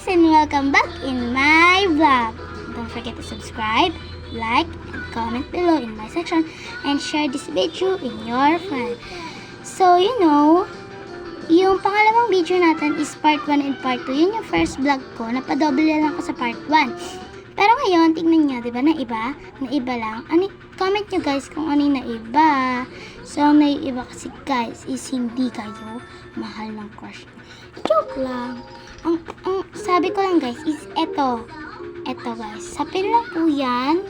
and welcome back in my vlog. Don't forget to subscribe, like, and comment below in my section and share this video in your friend. So, yung pangalawang video natin is part 1 and part 2. Yun yung first vlog ko. Napadoble lang ako sa part 1. Pero ngayon, tignan nyo, diba, naiba lang. Comment nyo guys kung ano yung naiba. So, ang naiiba kasi guys is hindi kayo mahal ng crush. Joke lang. Ang sabi ko lang guys is eto guys. Sapin lang po yan.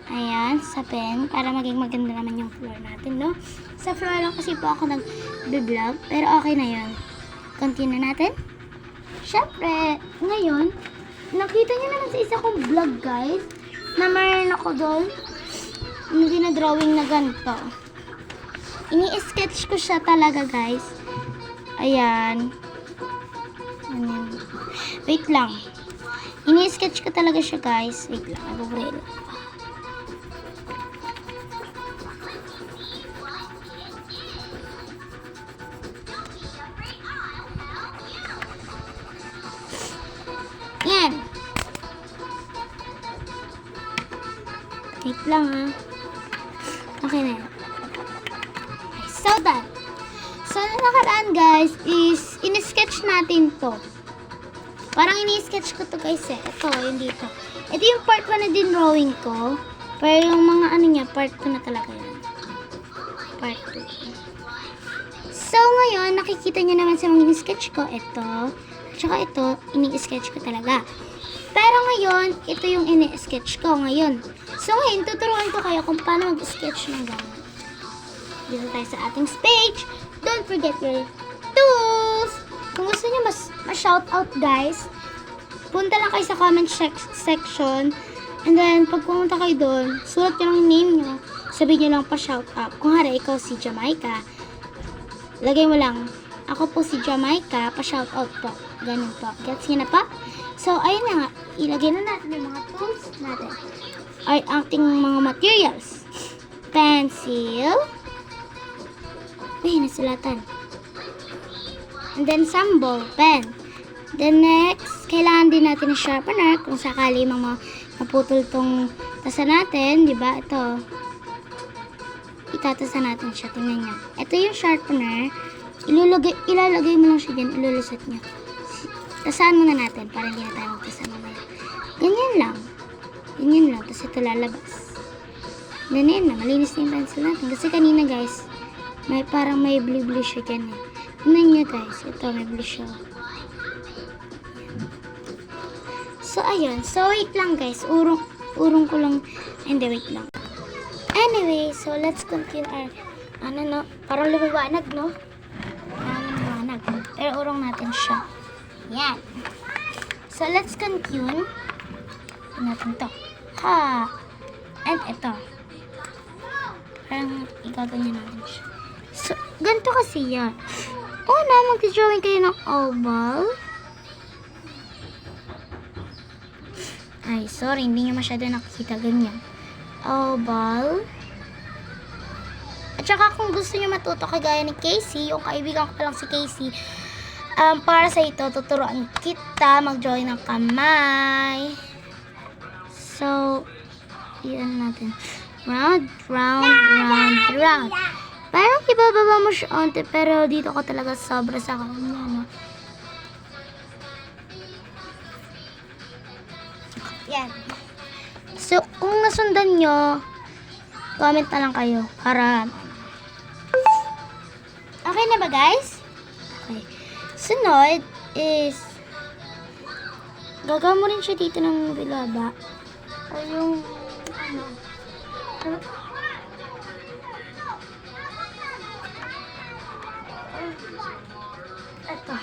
Ayan, sapin. Para maging maganda naman yung floor natin, no? Sa floor lang kasi po ako nag-vlog. Pero okay na yun. Continue natin. Syempre, ngayon, nakita nyo naman sa isa kong vlog guys, na mayroon ako doon, na drawing na ganito. Ini-sketch ko siya talaga guys. Ayan. Wait lang. Ini-sketch ko talaga siya guys. Wait lang. Nag-braille lang. Yan. Wait lang ha. Okay na yan. Okay, so done. So, na nakaraan guys is in-sketch natin to. Parang ini-sketch ko to guys eh. Ito, yung dito. Ito yung part 1 na din drawing ko. Pero yung mga niya, part 2 na talaga yan. Part 2. So, ngayon, nakikita nyo naman sa mga ini-sketch ko. Ito. Tsaka ito, ini-sketch ko talaga. Pero ngayon, ito yung ini-sketch ko ngayon. So, ngayon, tuturuan ko kayo kung paano mag-sketch ng gano'n. Dito tayo sa ating stage. Don't forget your tools! Kung gusto nyo ma-shoutout guys, punta lang kayo sa comment section. And then, pag pumunta kayo doon, sulat nyo lang yung name nyo. Sabihin nyo lang pa-shoutout. Kung hara, ikaw si Jamaica. Lagay mo lang, ako po si Jamaica, pa-shoutout po. Ganun po. Gets nyo na po? So, ayun na nga. Ilagay na natin yung mga tools natin. Ay, ating mga materials. Pencil. Uy, nasulatan. And then, some ball pen. Then, next, kailangan din natin ng sharpener kung sakali maputol tong tasa natin. Diba? Ito. Itatasa natin siya. Tingnan niya. Ito yung sharpener. Ilalagay mo lang siya dyan. Ilulusot niya. Tasaan muna natin para hindi na tayo magtasa mamaya. Ganyan lang. Ganyan lang. Tapos ito lalabas. Ganyan na. Malinis na yung pencil natin. Kasi kanina guys, parang may blue siya dyan eh. Tingnan niya guys. Ito may blue siya. So ayun. So wait lang guys. Urong ko lang. Hindi, wait lang. Anyway, so let's continue our parang lumiwanag, no? Parang lumiwanag. Pero urong natin siya. Yan. So let's continue. Ito natin to. Ha! And ito. Parang igaganyan natin siya. So, ganito kasi yan. Mag-drawing kayo ng oval. Ay, sorry. Hindi nyo masyado nakikita ganyan. Oval. At saka kung gusto nyo matuto kagaya ni Casey, yung kaibigan ko palang si Casey, para sa ito, tuturuan kita mag-drawing ng kamay. So, yan natin. Round, round, round, round. Parang ibababa mo siya onte, pero dito ko talaga sobra sa kanya, no? Yan. So, kung nasundan nyo, comment na lang kayo para... Okay na ba, guys? Okay. Sunod is... Gagawa mo rin siya dito ng bilaba. O yung... Ito.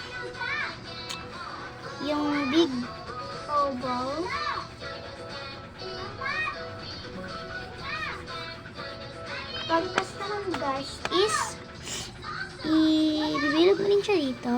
Yung big oval. Pagkas naman guys is i-develop mo rin siya dito.